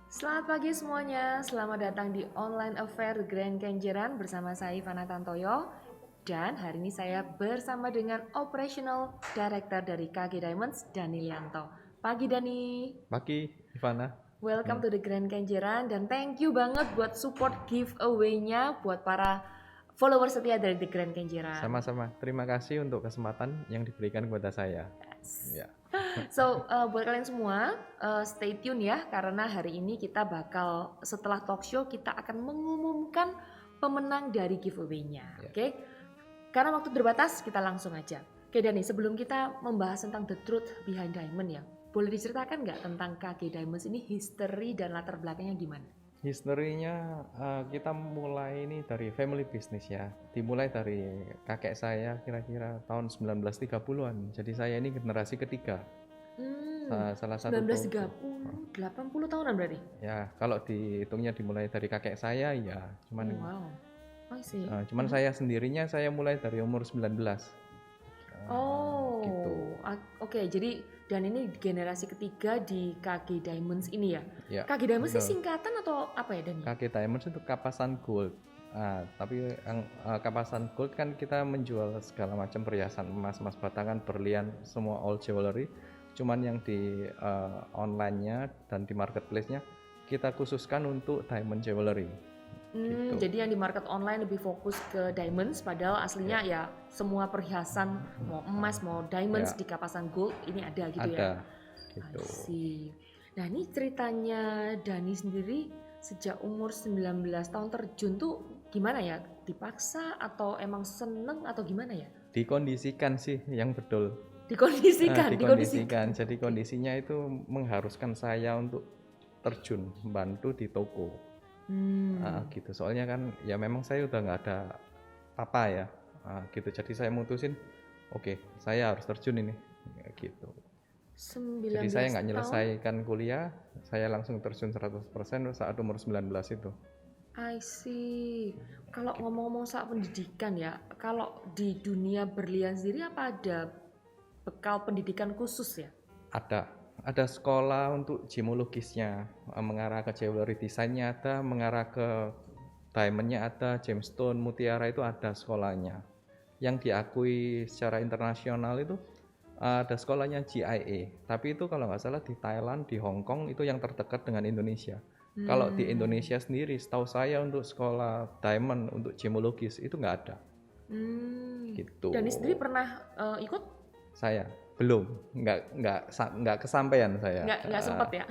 Selamat pagi semuanya, selamat datang di Online Affair Grand Kenjeran bersama saya Ivana Tantoyo. Dan hari ini saya bersama dengan Operational Director dari KG Diamonds, Dani Lianto. Pagi Dani. Pagi, Ivana. Welcome to the Grand Kenjeran dan thank you banget buat support giveaway-nya buat para followers setia dari The Grand Kenjeran. Sama-sama. Terima kasih untuk kesempatan yang diberikan kepada saya. Yes. Ya. So, buat kalian semua, stay tune ya, karena hari ini kita bakal, setelah talk show, kita akan mengumumkan pemenang dari giveaway-nya. Ya. Oke? Karena waktu terbatas, kita langsung aja. Oke Dani, sebelum kita membahas tentang the truth behind diamond ya, boleh diceritakan nggak tentang KG Diamonds ini, history dan latar belakangnya gimana? Historinya kita mulai ini dari family business ya. Dimulai dari kakek saya kira-kira tahun 1930-an. Jadi saya ini generasi ketiga. Salah satu 1930, 80 tahunan berarti? Ya, kalau dihitungnya dimulai dari kakek saya ya, cuman Wow, I see. cuman saya sendirinya saya mulai dari umur 19. Oh, Gitu. Oke, jadi dan ini generasi ketiga di KG Diamonds ini ya. Ya, KG Diamonds ini betul. singkatan atau apa ya Dani? KG Diamonds itu kapasan gold. Tapi yang kapasan gold kan kita menjual segala macam perhiasan emas batangan, berlian, semua all jewelry. Cuman yang di online-nya dan di marketplace-nya kita khususkan untuk diamond jewelry. Gitu. Jadi yang di market online lebih fokus ke diamonds, padahal aslinya ya semua perhiasan mau emas mau diamonds Ya. di kapasan gold ini ada gitu ya. Ada. Gitu. I see. Nah ini ceritanya Dani sendiri sejak umur 19 tahun terjun tuh gimana ya? Dipaksa atau emang seneng atau gimana ya? Dikondisikan sih yang betul. Dikondisikan. Dikondisikan. Jadi kondisinya itu mengharuskan saya untuk terjun membantu di toko. Gitu. Soalnya kan ya memang saya udah nggak ada apa ya. Gitu. Jadi saya mutusin, oke, saya harus terjun ini. Gitu. 19 Jadi saya nggak tahun. menyelesaikan kuliah, saya langsung terjun 100% saat umur 19 itu. I see. Kalau ngomong-ngomong soal pendidikan ya, kalau di dunia berlian sendiri apa ada bekal pendidikan khusus ya? Ada sekolah untuk gemologisnya, mengarah ke jewelry desainnya ada, mengarah ke diamondnya ada, gemstone, mutiara itu ada sekolahnya. Yang diakui secara internasional itu ada sekolahnya GIA, tapi itu kalau nggak salah di Thailand, di Hong Kong itu yang terdekat dengan Indonesia. Kalau di Indonesia sendiri, setahu saya untuk sekolah diamond untuk gemologis itu nggak ada. Gitu. Dani sendiri pernah ikut? Saya belum, nggak kesampaian saya. Nggak sempat ya?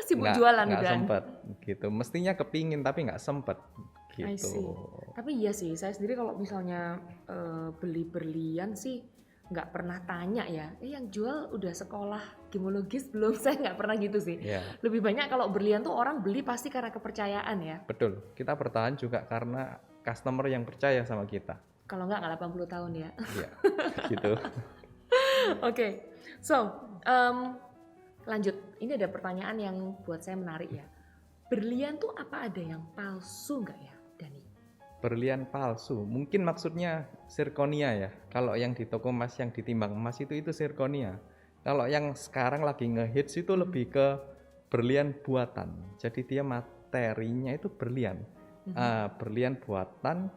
Sibuk Nggak- jualan nggak udah. sempet gitu. Mestinya kepingin tapi nggak sempet I see. gitu. Tapi iya sih, saya sendiri kalau misalnya beli berlian sih nggak pernah tanya ya. Yang jual udah sekolah gemologis belum? Saya nggak pernah gitu sih. Ya, Lebih banyak kalau berlian tuh orang beli pasti karena kepercayaan ya. betul. Kita bertahan juga karena customer yang percaya sama kita. Kalau nggak 80 tahun ya. Iya, gitu. Oke, so lanjut. Ini ada pertanyaan yang buat saya menarik ya. Berlian tuh apa ada yang palsu nggak ya, Dani? Berlian palsu, mungkin maksudnya zirconia ya. Kalau yang di toko emas yang ditimbang emas itu zirconia. Kalau yang sekarang lagi ngehits itu lebih ke berlian buatan. Jadi dia materinya itu berlian. Berlian buatan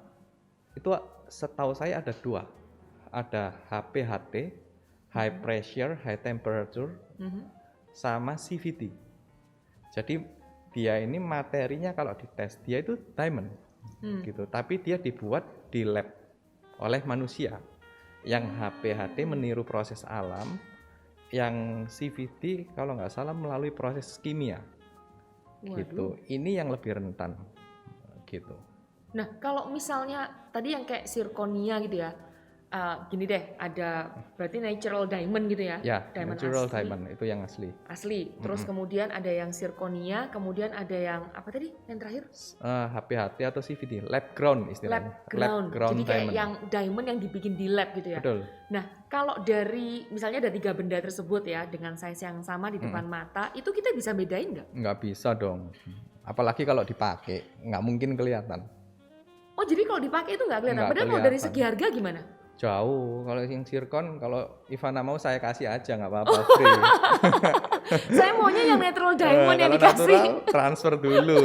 itu setahu saya ada dua. Ada HPHT, high pressure, high temperature, sama CVT. Jadi dia ini materinya kalau dites dia itu diamond. Gitu. Tapi dia dibuat di lab oleh manusia. Yang HPHT meniru proses alam, yang CVT kalau nggak salah melalui proses kimia. Gitu. Ini yang lebih rentan. Gitu. Nah, kalau misalnya tadi yang kayak zirconia gitu ya, gini deh, ada berarti natural diamond gitu ya? Ya, Diamond natural asli. diamond itu yang asli. Asli. Terus kemudian ada yang zirconia, kemudian ada yang apa tadi? Yang terakhir? HPHT atau CVT, lab ground istilahnya. Lab ground. Jadi kayak diamond. yang diamond yang dibikin di lab gitu ya? Betul. Nah, kalau dari misalnya ada 3 benda tersebut ya dengan size yang sama di depan mata, itu kita bisa bedain nggak? Nggak bisa dong. Apalagi kalau dipakai, nggak mungkin kelihatan. Oh, jadi kalau dipakai itu nggak kelihatan. Nggak Padahal kalau dari kelihatan. segi harga gimana? Jauh. Kalau yang zircon, kalau Ivana mau saya kasih aja nggak apa-apa, free. Saya maunya yang natural diamond yang Kalau dikasih. natural transfer dulu.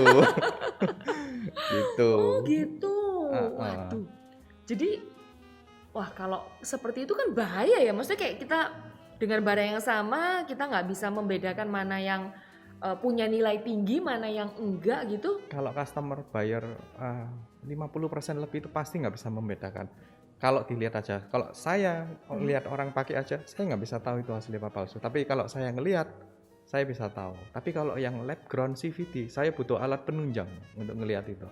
Gitu. Oh gitu. Heeh. Waduh. Jadi, wah kalau seperti itu kan bahaya ya. Maksudnya kayak kita dengan barang yang sama, kita nggak bisa membedakan mana yang punya nilai tinggi, mana yang enggak gitu. Kalau customer bayar 50% lebih itu pasti nggak bisa membedakan. Kalau dilihat aja, kalau saya lihat orang pakai aja, saya nggak bisa tahu itu asli apa palsu. Tapi kalau saya ngelihat, saya bisa tahu. Tapi kalau yang lab ground CVD, saya butuh alat penunjang untuk ngelihat itu.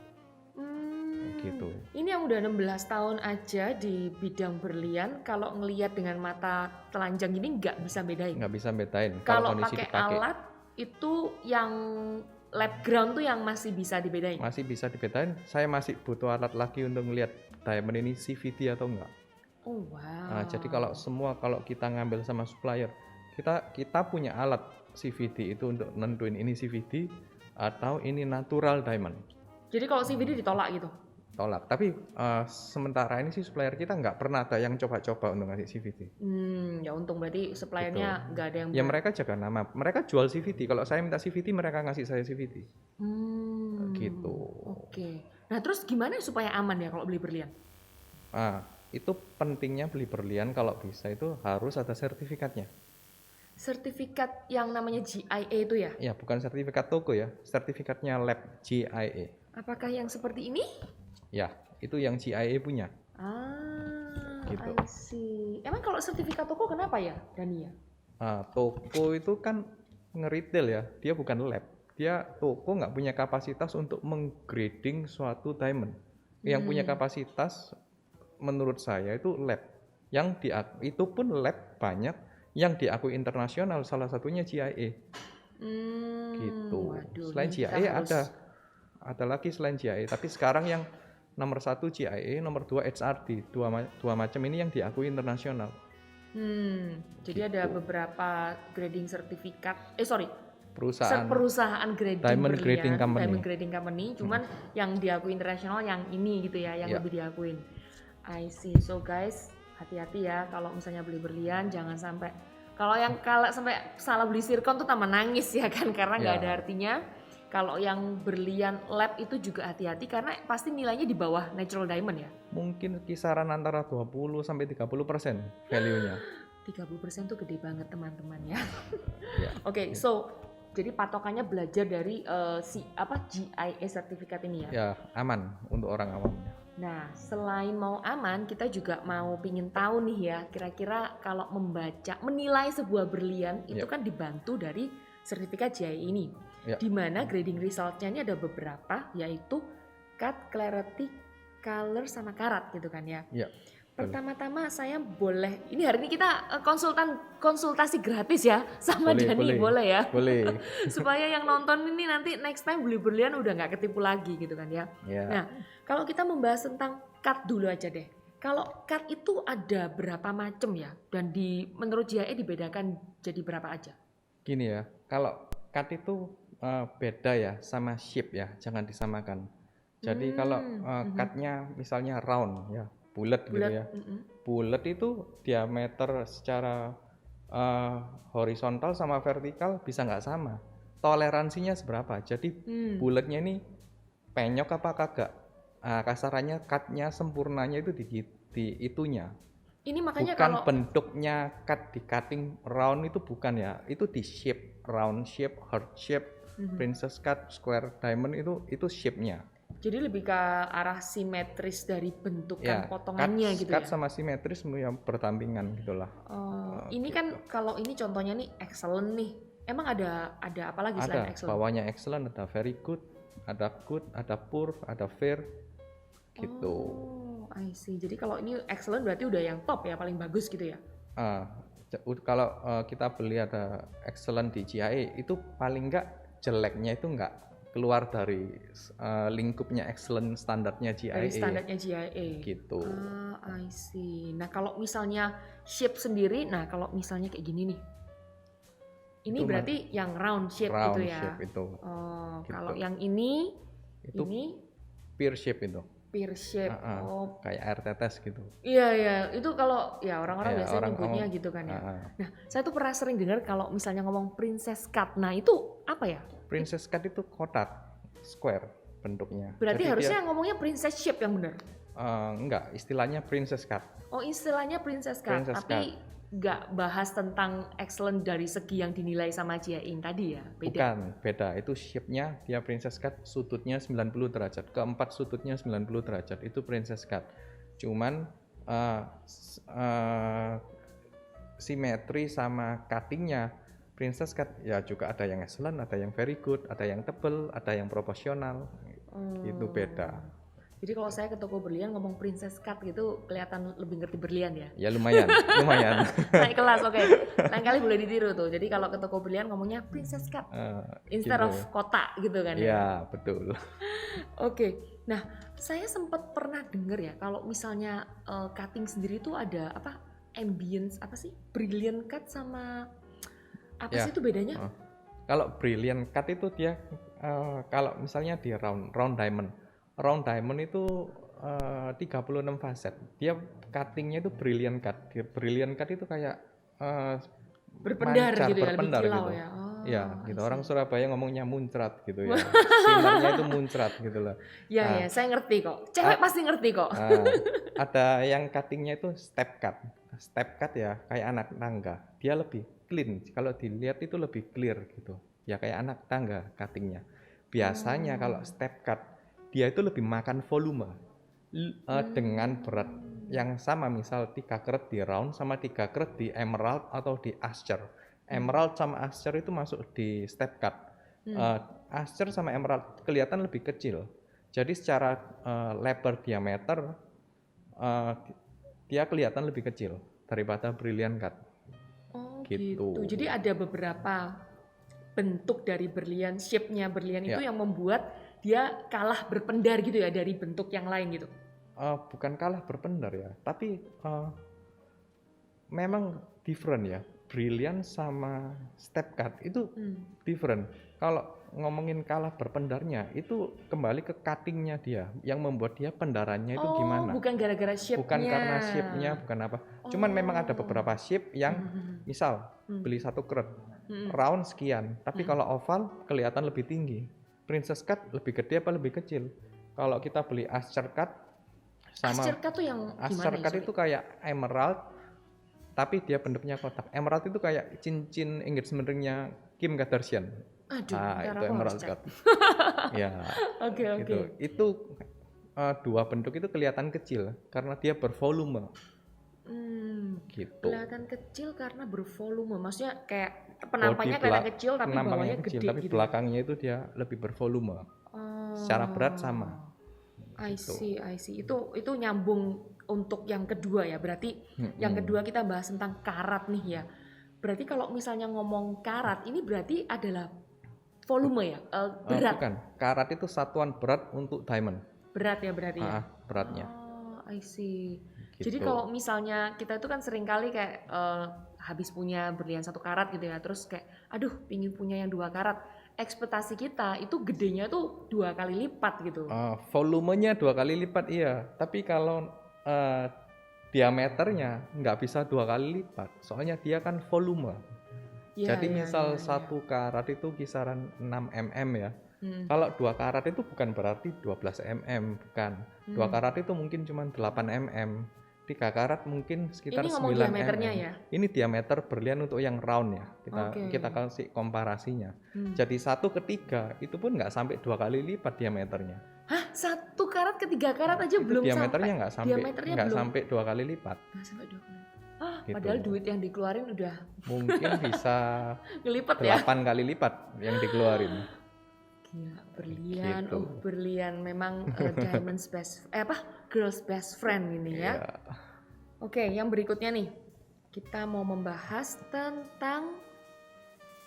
Gitu. Ini yang udah 16 tahun aja di bidang berlian, kalau ngelihat dengan mata telanjang ini nggak bisa bedain. Nggak bisa bedain Kalau kondisi pakai dipakai. alat itu yang lab ground tuh yang masih bisa dibedain. Masih bisa dibedain. Saya masih butuh alat lagi untuk ngelihat diamond ini CVD atau enggak. Oh wow. Nah, jadi kalau kita ngambil sama supplier, kita punya alat CVD itu untuk nentuin ini CVD atau ini natural diamond. Jadi kalau CVD ditolak gitu. Tolak. Tapi sementara ini sih supplier kita nggak pernah ada yang coba-coba untuk ngasih CVD. Ya untung berarti suppliernya nggak ada yang Ya mereka jaga nama. Mereka jual CVD. Kalau saya minta CVD, mereka ngasih saya CVD. Gitu. Oke. Nah terus gimana supaya aman ya kalau beli berlian? Itu pentingnya beli berlian kalau bisa itu harus ada sertifikatnya. Sertifikat yang namanya GIA itu ya? Ya, bukan sertifikat toko ya, sertifikatnya lab GIA. Apakah yang seperti ini? Ya, itu yang GIA punya. Gitu. I see. Emang kalau sertifikat toko kenapa ya, Dania? Toko itu kan nge-retail ya, dia bukan lab. Dia toko nggak punya kapasitas untuk menggrading suatu diamond. Yang punya kapasitas menurut saya itu lab. Itu pun lab banyak yang diakui internasional, salah satunya GIA. Gitu. Waduh, Selain kita GIA harus- ada lagi selain GIA, tapi sekarang yang nomor 1 GIA, nomor 2 HRD, dua macam ini yang diakui internasional. Jadi ada beberapa grading sertifikat, Perusahaan grading Diamond berlian, Grading Company. Diamond Grading Company, cuman yang diakui internasional yang ini gitu ya, yang Ya. lebih diakuin. I see. So guys, hati-hati ya kalau misalnya beli berlian, jangan sampai kalau sampai salah beli zircon tuh tambah nangis ya kan, karena nggak Ya. ada artinya. Kalau yang berlian lab itu juga hati-hati karena pasti nilainya di bawah natural diamond ya. Mungkin kisaran antara 20 sampai 30% value-nya. 30% tuh gede banget teman-teman ya. Ya. Oke, so jadi patokannya belajar dari GIA sertifikat ini ya. Ya, aman untuk orang awamnya. Nah, selain mau aman, kita juga mau pingin tahu nih ya, kira-kira kalau menilai sebuah berlian itu kan dibantu dari sertifikat GIA ini. Di mana grading resultnya ini ada beberapa, yaitu cut, clarity, color, sama karat gitu kan ya. Ya. Pertama-tama saya boleh, ini hari ini kita konsultasi gratis ya sama Dani, boleh ya? Boleh. Supaya yang nonton ini nanti next time beli berlian udah nggak ketipu lagi gitu kan ya. Nah, kalau kita membahas tentang cut dulu aja deh. Kalau cut itu ada berapa macam ya? Dan menurut GIA dibedakan jadi berapa aja? Gini ya, kalau cut itu beda ya sama shape ya, jangan disamakan. Jadi kalau cutnya misalnya round ya, bulat gitu ya. Bulat itu diameter secara horizontal sama vertikal bisa nggak sama. Toleransinya seberapa? Jadi bulatnya ini penyok apa kagak? Kasarannya cutnya sempurnanya itu di itunya. Ini makanya bukan kalau bentuknya cut di cutting round itu bukan ya, itu di shape, round shape, heart shape, princess cut, square diamond itu shape-nya. Jadi lebih ke arah simetris dari bentukan potongannya gitu cut ya. sama simetris yang berdampingan gitulah. Ini kan kalau ini contohnya nih excellent nih. Emang ada apa lagi selain excellent? Bawahnya excellent, ada very good, ada poor, ada fair gitu. I see. Jadi kalau ini excellent berarti udah yang top ya, paling bagus gitu ya. Kalau kita beli ada excellent di GIA itu paling enggak jeleknya itu enggak keluar dari lingkupnya excellent standarnya GIA. Dari standarnya GIA. Gitu. I see. Nah kalau misalnya shape sendiri, kalau misalnya kayak gini nih, ini itu berarti yang round shape gitu ya. Round shape itu. Kalau yang ini pear shape itu. pear shape. Heeh, Oh, kayak air tetes gitu. iya, itu kalau ya orang-orang Ya, biasanya orang nyebutnya ngomong, gitu kan ya. heeh. Nah, saya tuh pernah sering dengar kalau misalnya ngomong princess cut. Nah, itu apa ya? Princess cut itu kotak, square bentuknya. Berarti Jadi dia harusnya ngomongnya princess shape yang benar. enggak, istilahnya princess cut. Oh, istilahnya princess cut, Princess cut. tapi nggak bahas tentang excellent dari segi yang dinilai sama Jiain tadi ya, beda. Bukan, beda. Itu shape-nya dia princess cut, sudutnya 90 derajat. Keempat sudutnya 90 derajat. Itu princess cut. Cuman simetri sama cuttingnya princess cut ya juga ada yang excellent, ada yang very good, ada yang tebel, ada yang proporsional. Itu beda. Jadi kalau saya ke toko berlian ngomong princess cut gitu kelihatan lebih ngerti berlian ya. Ya lumayan, lumayan. Naik kelas, oke. Lain kali boleh ditiru tuh. Jadi kalau ke toko berlian ngomongnya princess cut instead Gitu. of kotak gitu kan ya. Ya, betul. Oke. Nah, saya sempat pernah denger ya kalau misalnya cutting sendiri tuh ada apa? Ambience apa sih? Brilliant cut sama apa Ya. sih itu bedanya? Kalau brilliant cut itu dia kalau misalnya di round diamond itu 36 facet. Dia cuttingnya itu brilliant cut. Brilliant cut itu kayak Berpendar mancar, gitu ya, lebih berpendar kilau gitu. ya. Oh, Ya, gitu. I Orang see. Surabaya ngomongnya muncrat gitu ya. Sinarnya itu muncrat gitu loh. Ya, saya ngerti kok. Cewek pasti ngerti kok. Ada yang cuttingnya itu step cut. Step cut ya kayak anak tangga. Dia lebih clean. Kalau dilihat itu lebih clear gitu. Ya kayak anak tangga cuttingnya. Biasanya kalau step cut dia itu lebih makan volume dengan berat yang sama. Misal 3 karat di round sama 3 karat di emerald atau di Aster. Emerald sama Aster itu masuk di step cut. Aster sama emerald kelihatan lebih kecil. Jadi secara lebar diameter dia kelihatan lebih kecil daripada brilliant cut. Oh Gitu. gitu. Jadi ada beberapa bentuk dari berlian, shape-nya berlian itu Ya. yang membuat dia kalah berpendar gitu ya dari bentuk yang lain gitu. Bukan kalah berpendar ya, tapi memang different ya. Brilliant sama step cut itu different. Kalau ngomongin kalah berpendarnya itu kembali ke cuttingnya dia yang membuat dia pendarannya itu gimana. Bukan gara-gara shape-nya. Bukan karena shape-nya, bukan apa. Cuman memang ada beberapa shape yang misal beli 1 karat round sekian, tapi kalau oval kelihatan lebih tinggi. Princess cut lebih gede apa lebih kecil? Kalau kita beli Aster cut sama Aster cut tuh yang Aster gimana cut ya? itu kayak emerald tapi dia bentuknya kotak. Emerald itu kayak cincin engagement ring-nya Kim Kardashian. Aduh, Nah, ntar itu aku harus emerald cek. cut. Ya, Oke. itu dua bentuk itu kelihatan kecil karena dia bervolume gitu. Kelihatan kecil karena bervolume. Maksudnya kayak Body penampaknya kelihatan kecil tapi penampaknya bawahnya kecil, gede tapi gitu. belakangnya itu dia lebih bervolume. Secara berat sama. I see. Itu nyambung untuk yang kedua ya. Berarti yang kedua kita bahas tentang karat nih ya. Berarti kalau misalnya ngomong karat ini berarti adalah volume ya, berat. Bukan, karat itu satuan berat untuk diamond. Berat ya berarti ya. Beratnya. Oh, I see. Gitu. Jadi kalau misalnya kita itu kan sering kali kayak habis punya berlian 1 karat gitu ya, terus kayak aduh pingin punya yang 2 karat. Ekspektasi kita itu gedenya tuh 2 kali lipat gitu. Volumenya 2 kali lipat iya, tapi kalau diameternya nggak bisa 2 kali lipat, soalnya dia kan volume. Ya, Jadi misal 1 karat itu kisaran 6 mm ya. Kalau 2 karat itu bukan berarti 12 mm, bukan. 2 karat itu mungkin cuma 8 mm. 3 karat mungkin sekitar Ini 9 ngomong mm. diameternya ya? Ini diameter berlian untuk yang round ya. Kita kasih komparasinya. Jadi 1/3 itu pun nggak sampai 2 kali lipat diameternya. Hah? 1 karat ke 3 karat aja Itu belum diameternya nggak sampai diameternya nggak belum sampai 2 kali lipat. nggak sampai 2 kali. Gitu. Padahal duit yang dikeluarin udah Mungkin bisa ngelipat ya. 8 kali lipat yang dikeluarin. Gila, berlian. Gitu. Berlian memang diamond's girl's best friend ini ya. Iya. Oke, yang berikutnya nih. Kita mau membahas tentang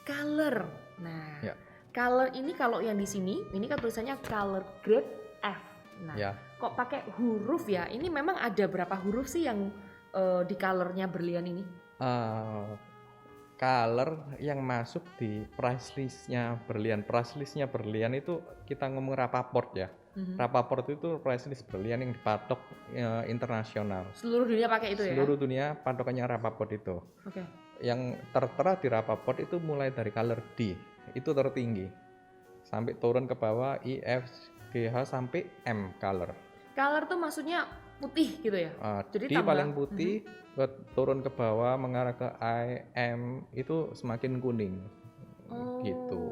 color. Nah, Ya. color ini kalau yang di sini, ini kan tulisannya color grade F. Nah, Ya. kok pakai huruf ya? Ini memang ada berapa huruf sih yang di colornya berlian ini? Color yang masuk di price listnya berlian. Price listnya berlian itu kita ngomong rapaport ya. Rapaport itu price list berlian yang dipatok internasional. Seluruh dunia pakai itu ya? Seluruh dunia patokannya Rapaport itu. Oke. Yang tertera di Rapaport itu mulai dari color D, itu tertinggi. Sampai turun ke bawah I, F, G, H sampai M color. Color tuh maksudnya putih gitu ya? Jadi D paling putih, turun ke bawah mengarah ke I, M itu semakin kuning. Gitu.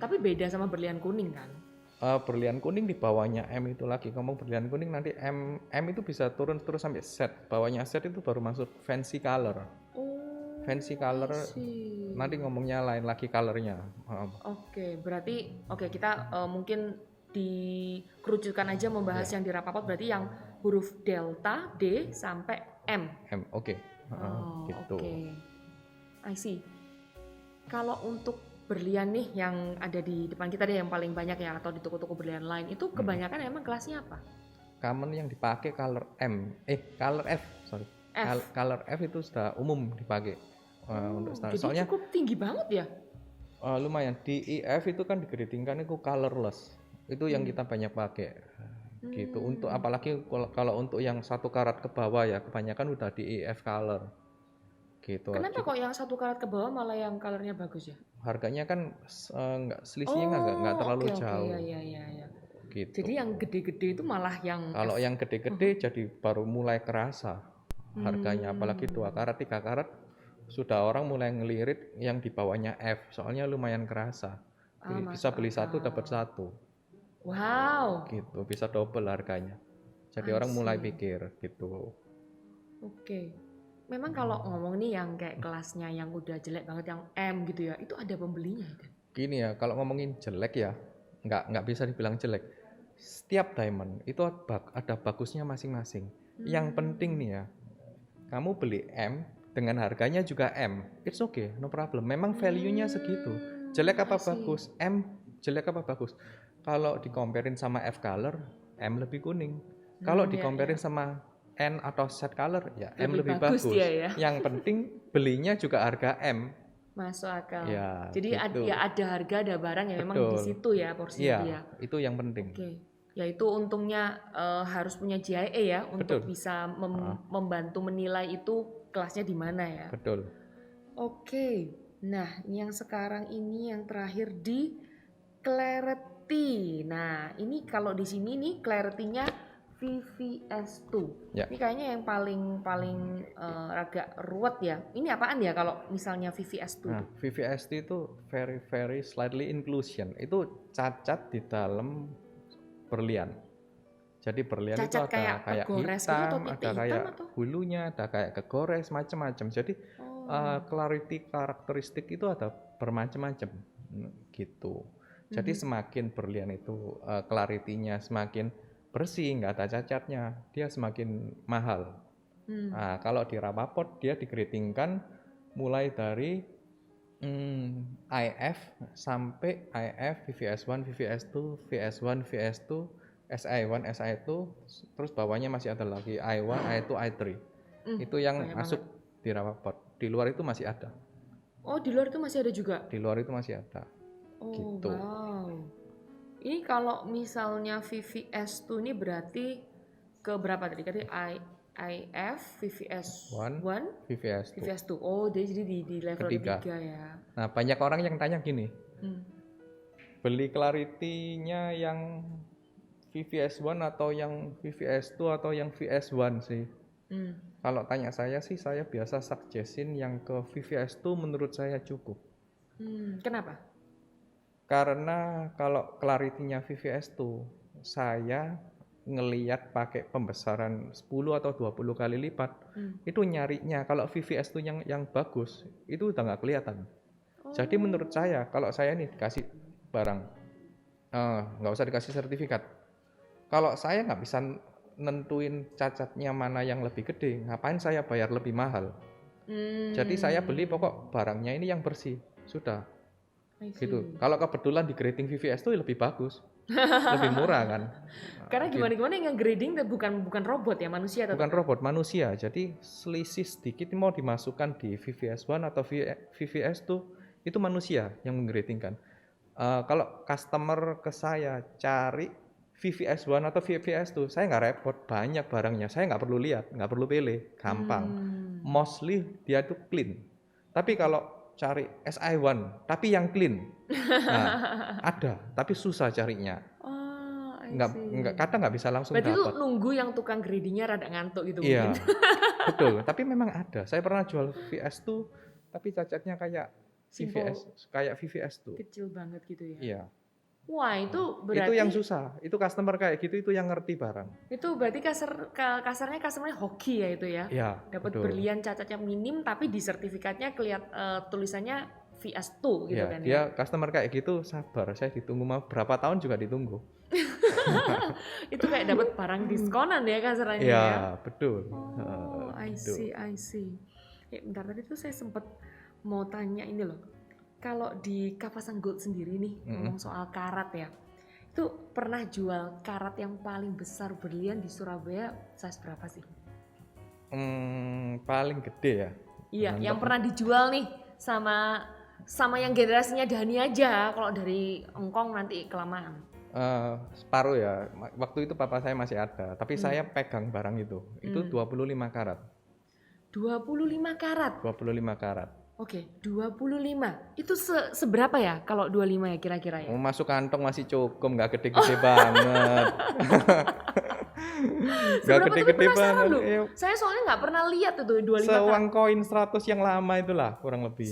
Tapi beda sama berlian kuning kan? Berlian kuning di bawahnya M itu lagi. Ngomong berlian kuning nanti M itu bisa turun terus sampai set. Bawahnya set itu baru masuk fancy color. Fancy color nanti ngomongnya lain lagi colornya. Oke, berarti kita mungkin dikerucutkan aja membahas yang di Rapaport, berarti yang huruf delta D sampai M. Oke. Gitu. I see. Kalau untuk berlian nih yang ada di depan kita deh yang paling banyak ya, atau di toko-toko berlian lain itu kebanyakan emang kelasnya apa? Common yang dipakai color color F, sorry. Color F itu sudah umum dipakai untuk standar. Jadi soalnya cukup tinggi banget ya? Lumayan. Di EF itu kan digradingkan itu colorless. Itu yang kita banyak pakai. Gitu. Untuk apalagi kalau untuk yang 1 karat ke bawah ya, kebanyakan udah di EF color. Gitu. Kenapa kok yang 1 karat ke bawah malah yang colornya bagus ya? Harganya kan selisihnya nggak terlalu jauh. Iya. Gitu. Jadi yang gede-gede itu malah yang kalau yang gede-gede jadi baru mulai kerasa harganya, apalagi 2 karat 3 karat sudah orang mulai ngelirik yang di bawahnya F, soalnya lumayan kerasa. Bisa beli 1 dapat 1. Wow. Gitu, bisa double harganya. Jadi orang mulai pikir gitu. Oke. Memang kalau ngomong nih yang kayak kelasnya yang udah jelek banget yang M gitu ya, itu ada pembelinya kan? Gini ya, kalau ngomongin jelek ya, nggak bisa dibilang jelek. Setiap diamond itu ada bagusnya masing-masing. Yang penting nih ya, kamu beli M dengan harganya juga M, it's okay, no problem. Memang value-nya segitu. Jelek apa bagus? M jelek apa bagus? Kalau dikomperin sama F color, M lebih kuning. Kalau dikomperin sama N atau set color, ya M lebih bagus. Ya. Yang penting belinya juga harga M. Masuk akal. Ya, jadi gitu. ada harga, ada barang yang memang di situ ya porsinya dia. Itu yang penting. Ya itu untungnya harus punya JIE ya untuk bisa membantu menilai itu kelasnya di mana ya. Betul. Oke. Nah, yang sekarang ini yang terakhir di Clarity. Nah, ini kalau di sini nih Clarity-nya VVS2. Ya. Ini kayaknya yang paling agak ruwet ya. Ini apaan ya kalau misalnya VVS2? Nah, VVS2 itu very slightly inclusion. Itu cacat di dalam berlian. Jadi berlian cacat itu ada kayak hitam, gitu, ada kayak bulunya, ada kayak kegores, macam-macam. Jadi clarity karakteristik itu ada bermacam-macam gitu. Jadi semakin berlian itu clarity-nya semakin bersih, nggak ada cacatnya, dia semakin mahal. Nah, kalau di Rapaport dia digradingkan mulai dari IF sampai IF, VVS1, VVS2, VS1, VS2, SI1, SI2, terus bawahnya masih ada lagi I1, I2, I3. Itu yang masuk di Rapaport. Di luar itu masih ada. Oh, di luar itu masih ada juga? Di luar itu masih ada. Oh, gitu. Wow. Ini kalau misalnya VVS2 ini berarti ke berapa tadi? Tadi IF, VVS1, VVS2. Oh, jadi di level 3 ya. Nah, banyak orang yang tanya gini. Beli clarity-nya yang VVS1 atau yang VVS2 atau yang VS1 sih? Kalau tanya saya sih, saya biasa suggestin yang ke VVS2 menurut saya cukup. Kenapa? Karena kalau clarity-nya VVS2 saya ngeliat pakai pembesaran 10 atau 20 kali lipat, itu nyarinya kalau VVS2 yang bagus itu udah nggak kelihatan. Jadi menurut saya kalau saya nih dikasih barang, nggak usah dikasih sertifikat. Kalau saya nggak bisa nentuin cacatnya mana yang lebih gede, ngapain saya bayar lebih mahal? Jadi saya beli pokok barangnya ini yang bersih, sudah. Gitu. Kalau kebetulan di grading VVS itu lebih bagus, lebih murah kan. Karena gimana yang grading bukan robot ya, manusia tetap. Bukan robot, manusia. Jadi selisih sedikit mau dimasukkan di VVS1 atau VVS itu manusia yang menggradingkan. Kalau customer ke saya cari VVS1 atau VVS2 saya nggak repot, banyak barangnya, saya nggak perlu lihat, nggak perlu pilih, gampang. Mostly dia tuh clean. Tapi kalau cari SI1 tapi yang clean, nah ada, tapi susah carinya. Oh, I Nggak, see. kadang nggak bisa langsung Berarti itu dapat. nunggu yang tukang gradingnya rada ngantuk gitu Iya, mungkin. betul. Tapi memang ada. Saya pernah jual VVS2, tapi cacatnya kayak Simple, VVS2. kecil banget gitu ya. Iya. Wah, itu Itu yang berarti susah. Itu customer kayak gitu itu yang ngerti barang. kasarnya customer hoki ya itu ya. Iya, Dapat betul. berlian cacatnya minim tapi di sertifikatnya tulisannya VS2 gitu Iya, kan dia ya. customer kayak gitu sabar. Saya ditunggu mau berapa tahun juga ditunggu. Itu kayak dapat barang diskonan ya kasarnya Iya, ya. betul. Oh, I Gitu. see. Bentar tadi tuh saya sempat mau tanya ini loh. Kalau di Kapasan Gold sendiri nih, ngomong soal karat ya. Itu pernah jual karat yang paling besar berlian di Surabaya size berapa sih? Paling gede ya. Iya, Mantap. yang pernah dijual nih sama yang generasinya Dani aja. Kalau dari Engkong nanti kelamaan. Separuh ya. Waktu itu papa saya masih ada, tapi saya pegang barang itu. Itu 25 karat. 25 karat. 25 karat. Oke, 25. Itu seberapa ya kalau 25 ya kira-kira ya? Mau masuk kantong masih cukup, nggak gede-gede banget. Nggak Seberapa tapi gede-gede penasaran banget. loh. Ya, Saya soalnya nggak pernah lihat itu 25 karat. seuang koin 100 yang lama itulah kurang lebih.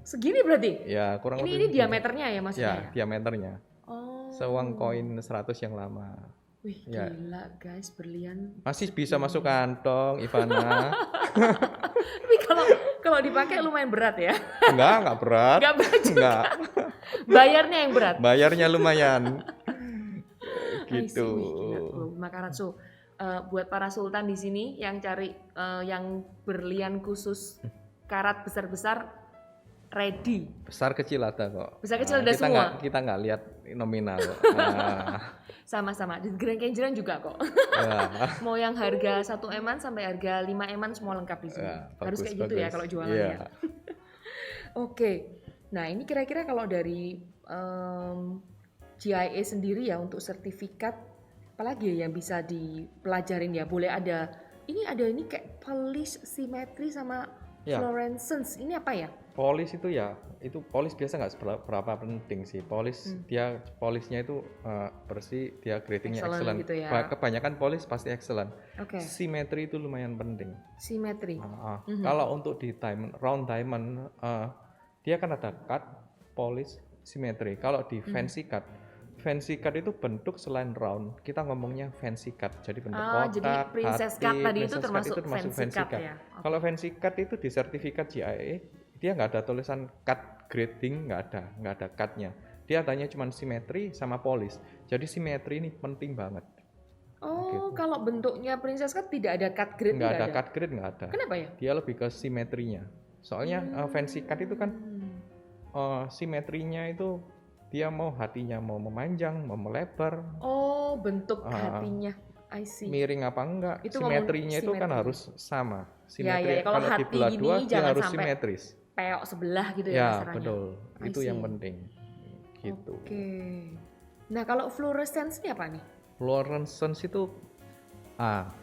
Segini berarti? Ya, kurang Ini lebih. diameternya ya maksudnya ya? Diameternya. Oh. Seuang koin 100 yang lama. Wih, Ya. gila guys, berlian. Masih bisa masuk kantong, Ivana. Tapi kalau dipakai lumayan berat ya. Enggak berat. Nggak berat juga. Enggak. Bayarnya yang berat. Bayarnya lumayan. I see. Gitu. Wih, gila, 25 karat. So, buat para sultan di sini yang cari yang berlian khusus karat besar-besar, ready. Besar kecil ada kok. Besar kecil ada semua. Kita nggak lihat nominal. Nah, Sama-sama. Di Grand Kenjeran juga kok. ya, Mau yang harga 1 eman sampai harga 5 eman semua lengkap di sini. ya, Harus bagus, kayak gitu ya bagus. kalau jualan Iya. ya. Oke. Nah, ini kira-kira kalau dari GIA sendiri ya untuk sertifikat apalagi ya yang bisa dipelajarin ya. Boleh ada ini kayak polish, simetri sama Ya. fluorescence. Ini apa ya? Polish itu ya, itu polish biasa nggak seberapa penting sih. Polishnya itu bersih, dia gradingnya Excellent excellent. gitu ya. Kebanyakan polish pasti excellent. Oke. Simetri itu lumayan penting. Simetri. Kalau untuk di diamond, round diamond, dia kan ada cut, polish, simetri. Kalau di fancy cut itu bentuk selain round, kita ngomongnya fancy cut. Jadi bentuk kotak, Jadi princess cut tadi itu termasuk fancy cut ya. Kalau fancy cut itu di sertifikat GIA, dia nggak ada tulisan cut grading, nggak ada cutnya. Dia adanya cuma simetri sama polish. Jadi simetri ini penting banget. Oh, kalau bentuknya princess cut tidak ada cut grade, Nggak ada cut grade, nggak ada. Kenapa ya? Dia lebih ke simetrinya. Soalnya fancy cut itu kan simetrinya itu dia mau hatinya mau memanjang, mau melebar, Oh, bentuk hatinya. I see. miring apa enggak. Itu Simetrinya itu kan simetri. harus sama. Ya, Simetri kalau kalau hati dibelah gini dua dia jangan harus sampai simetris. Peok sebelah gitu ya Ya, kasarnya. betul. I Itu yang see. penting. Gitu. Oke. Nah, kalau fluorescence ini apa nih? Fluorescence itu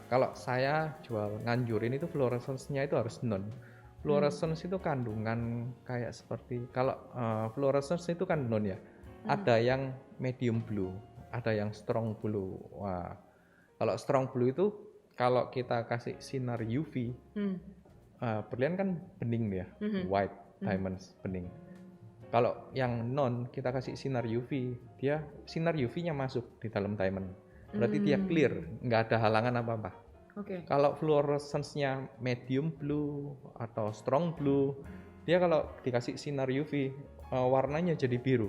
kalau saya jual nganjurin itu fluorescence-nya itu harus non. Fluorescence itu kandungan kayak seperti kalau fluorescence itu kan non ya. Ada yang medium blue, ada yang strong blue. Wah, kalau strong blue itu kalau kita kasih sinar UV, berlian kan bening ya, white diamonds bening. Kalau yang non kita kasih sinar UV, dia sinar UV-nya masuk di dalam diamond. Berarti dia clear, nggak ada halangan apa-apa. Oke. Kalau fluorescence-nya medium blue atau strong blue, dia kalau dikasih sinar UV warnanya jadi biru.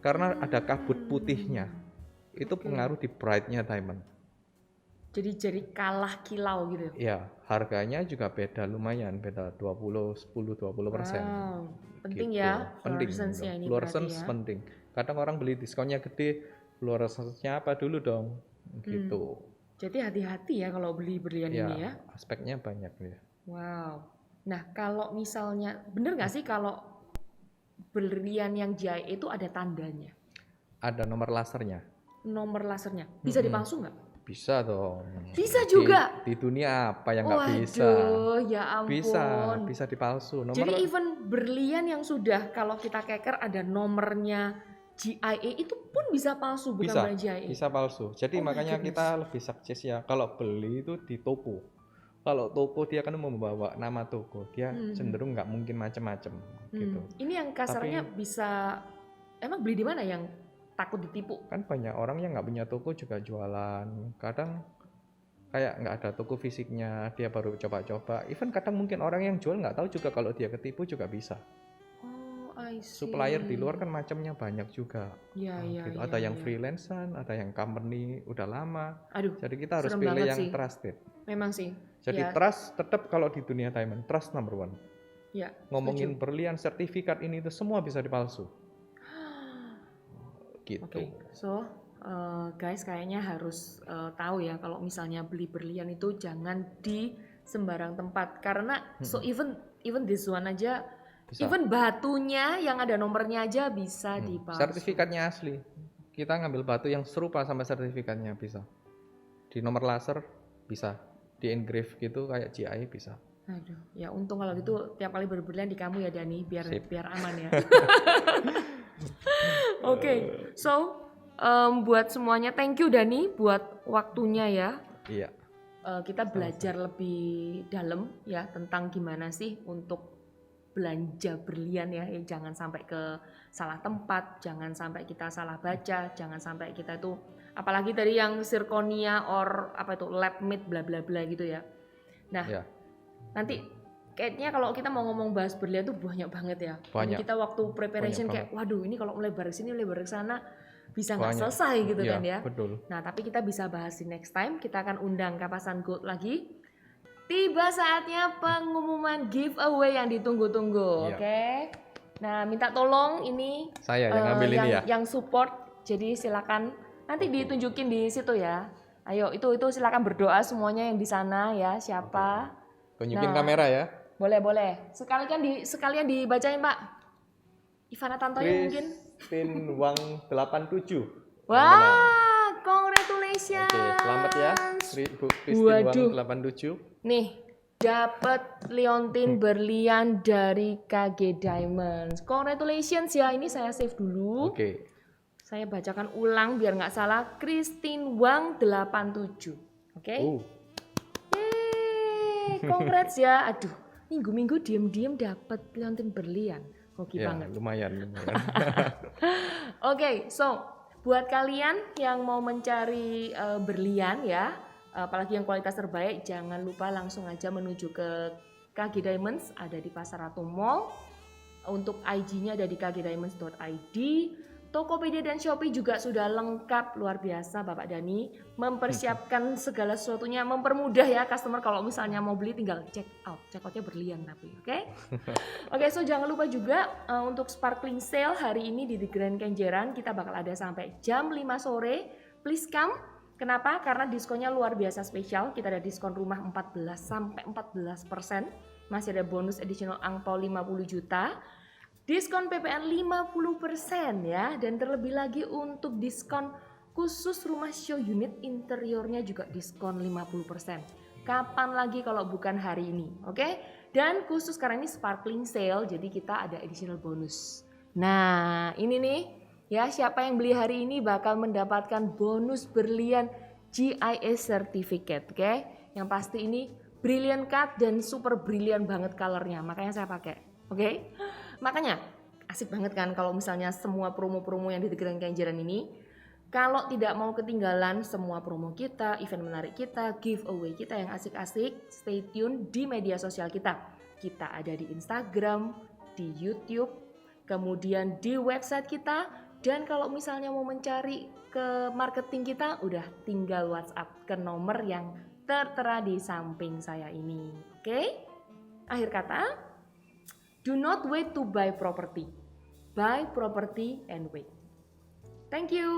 Karena ada kabut putihnya. Itu pengaruh di bright-nya diamond. Jadi kalah kilau gitu. Ya, harganya juga beda lumayan, beda 10-20%. Wow, penting Gitu. ya Penting. fluorescence-nya ini Fluorescence berarti ya. penting. Kadang orang beli diskonnya gede, fluorescence-nya apa dulu dong? Gitu. Jadi hati-hati ya kalau beli berlian Ya, ini ya. aspeknya banyak ya. Wow. Nah, kalau misalnya bener nggak sih kalau berlian yang GIA itu ada tandanya? Ada nomor lasernya. nomor lasernya. Bisa dipalsu nggak? Bisa dong. Bisa juga. Di dunia apa yang nggak bisa? Waduh, ya Bisa ampun. dipalsu. Jadi even berlian yang sudah kalau kita keker ada nomornya GIA itu pun bisa palsu, bukan bukan GIA. Bisa palsu. Jadi Oh my makanya goodness. kita lebih sukses ya kalau beli itu di toko. Kalau toko dia kan membawa nama toko, dia cenderung nggak mungkin macam-macam gitu. Ini yang kasarnya bisa, emang beli di mana yang takut ditipu? Kan banyak orang yang nggak punya toko juga jualan. Kadang kayak nggak ada toko fisiknya, dia baru coba-coba. Even kadang mungkin orang yang jual nggak tahu juga kalau dia ketipu juga bisa. Oh, I see. Supplier di luar kan macamnya banyak juga. Ya, ya, Gitu. ya, Ada yang ya. freelancer, ada yang company udah lama. Aduh, Jadi kita harus serem pilih banget yang sih. trusted. Memang sih. Jadi Ya. trust tetap kalau di dunia diamond, trust number one. Ya, Ngomongin setuju. berlian, sertifikat ini itu semua bisa dipalsu. Gitu. Oke, so guys kayaknya harus tahu ya kalau misalnya beli berlian itu jangan di sembarang tempat karena so even this one aja, Bisa. even batunya yang ada nomornya aja bisa dipalsu. Sertifikatnya asli. Kita ngambil batu yang serupa sama sertifikatnya bisa. Di nomor laser bisa. Di engrave gitu kayak GI bisa. Aduh, ya untung kalau gitu tiap kali berberlian di kamu ya Dani biar Sip. biar aman ya. Oke, so buat semuanya thank you Dani buat waktunya ya. Iya. Kita belajar lebih dalam ya tentang gimana sih untuk belanja berlian ya. Jangan sampai ke salah tempat, jangan sampai kita salah baca, jangan sampai kita itu apalagi tadi yang zirconia or apa itu lab made bla bla bla gitu ya. Nah, Ya. nanti kayaknya kalau kita mau ngomong bahas berlian tuh banyak banget ya. Banyak. Ini kita waktu preparation Banyak kayak waduh ini kalau melebar ke sini melebar ke sana bisa nggak Banyak. selesai gitu Iya, kan ya. betul. Nah, tapi kita bisa bahas di next time. Kita akan undang Kapasan Gold lagi. Tiba saatnya pengumuman giveaway yang ditunggu-tunggu, Iya. oke? Nah, minta tolong ini Saya yang ngambil ini ya. yang support. Jadi silakan nanti ditunjukin di situ ya. Ayo, itu silakan berdoa semuanya yang di sana ya. Siapa? Tunjukin Nah. kamera ya. Boleh. Sekalian dibacain, Pak. Ivana Tantoyo mungkin. Christine Wang 87. Wah, congratulations. Oke, selamat ya. Bu Christine Waduh. Wang 87. Nih, dapat liontin berlian dari KG Diamonds. Congratulations ya. Ini saya save dulu. Oke. Saya bacakan ulang biar nggak salah. Christine Wang 87. Oke. Yeay, congrats ya. Aduh, minggu-minggu diem-diem dapat liontin berlian. Hoki Ya, banget. lumayan. Oke, so buat kalian yang mau mencari berlian ya, apalagi yang kualitas terbaik, jangan lupa langsung aja menuju ke KG Diamonds, ada di Pasar Ratu Mall. Untuk IG-nya ada di kgdiamonds.id. Tokopedia dan Shopee juga sudah lengkap, luar biasa Bapak Dani. Mempersiapkan segala sesuatunya, mempermudah ya customer kalau misalnya mau beli tinggal check outnya berlian tapi, oke? Oke, so jangan lupa juga untuk sparkling sale hari ini di The Grand Kenjeran kita bakal ada sampai jam 5 sore. Please come. Kenapa? Karena diskonnya luar biasa spesial. Kita ada diskon rumah 14 sampai 14%. Masih ada bonus additional angpau 50 juta. Diskon PPN 50% ya. Dan terlebih lagi untuk diskon khusus rumah show unit interiornya juga diskon 50%. Kapan lagi kalau bukan hari ini, oke? Dan khusus karena ini sparkling sale, jadi kita ada additional bonus. Nah, ini nih, ya siapa yang beli hari ini bakal mendapatkan bonus berlian GIS certificate, oke? Yang pasti ini brilliant cut dan super brilliant banget colornya, makanya saya pakai, oke? Makanya asik banget kan kalau misalnya semua promo-promo yang di The Grand Kenjeran ini. Kalau tidak mau ketinggalan semua promo kita, event menarik kita, giveaway kita yang asik-asik, stay tune di media sosial kita. Kita ada di Instagram, di YouTube, kemudian di website kita. Dan kalau misalnya mau mencari ke marketing kita, udah tinggal WhatsApp ke nomor yang tertera di samping saya ini. Oke? Akhir kata, do not wait to buy property. Buy property and wait. Thank you.